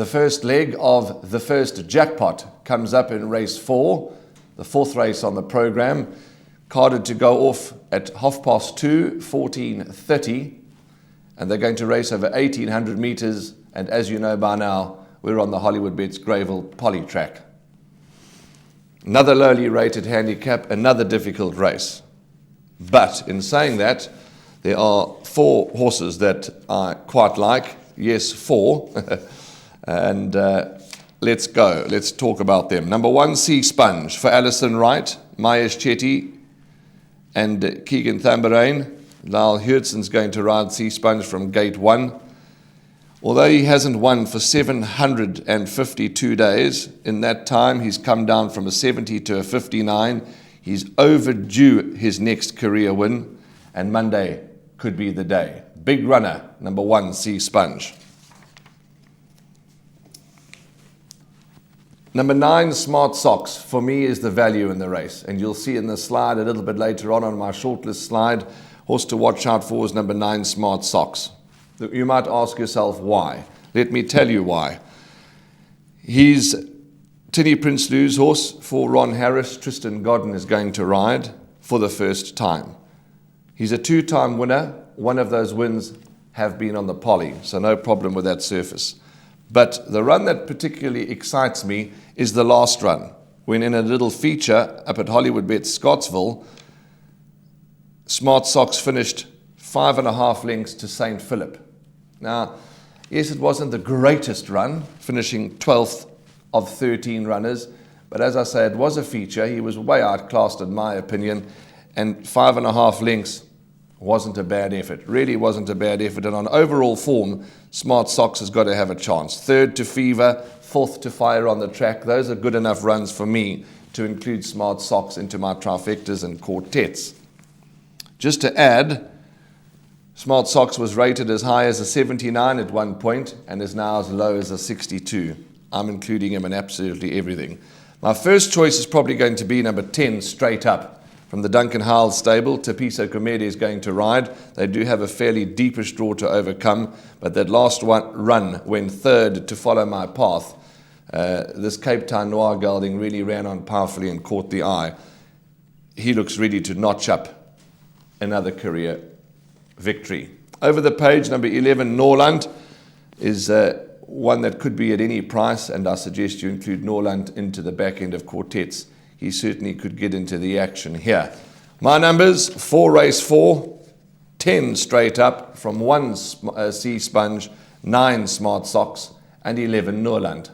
The first leg of the first jackpot comes up in race 4, the 4th race on the program, carded to go off at 2:30, 14:30, and they're going to race over 1,800 meters. And as you know by now, we're on the Hollywood Bets Gravel Poly track. Another lowly rated handicap, another difficult race. But in saying that, there are 4 horses that I quite like. Yes, 4. And let's go. Let's talk about them. Number 1, Sea Sponge for Alison Wright, Mayesh Chetty, and Keegan Thambarain. Lyle Hurtson's going to ride Sea Sponge from gate 1. Although he hasn't won for 752 days, in that time he's come down from a 70 to a 59. He's overdue his next career win, and Monday could be the day. Big runner, number 1, Sea Sponge. Number 9, Smart Socks, for me is the value in the race. And you'll see in the slide a little bit later on my shortlist slide, horse to watch out for is number 9, Smart Socks. You might ask yourself why. Let me tell you why. He's Tinny Prince Lou's horse for Ron Harris. Tristan Godden is going to ride for the first time. He's a 2-time winner. One of those wins have been on the Poly, so no problem with that surface. But the run that particularly excites me is the last run, when in a little feature up at Hollywood Bets Scottsville, Smart Socks finished 5.5 lengths to St. Philip. Now, yes, it wasn't the greatest run, finishing 12th of 13 runners, but as I say, it was a feature. He was way outclassed in my opinion, and 5.5 lengths wasn't a bad effort. Really wasn't a bad effort. And on overall form, Smart Socks has got to have a chance. 3rd to Fever, 4th to Fire on the track. Those are good enough runs for me to include Smart Socks into my trifectas and quartets. Just to add, Smart Socks was rated as high as a 79 at one point and is now as low as a 62. I'm including him in absolutely everything. My first choice is probably going to be number 10, Straight Up. From the Duncan Howell stable, Tapiso Comedi is going to ride. They do have a fairly deepish draw to overcome, but that last run, when 3rd to Follow My Path, this Cape Town Noir gelding really ran on powerfully and caught the eye. He looks ready to notch up another career victory. Over the page, number 11, Norland, is one that could be at any price, and I suggest you include Norland into the back end of quartets. He certainly could get into the action here. My numbers, 4 race 4, 10 Straight Up, from 1 Sea Sponge, 9 Smart Socks, and 11 Norland.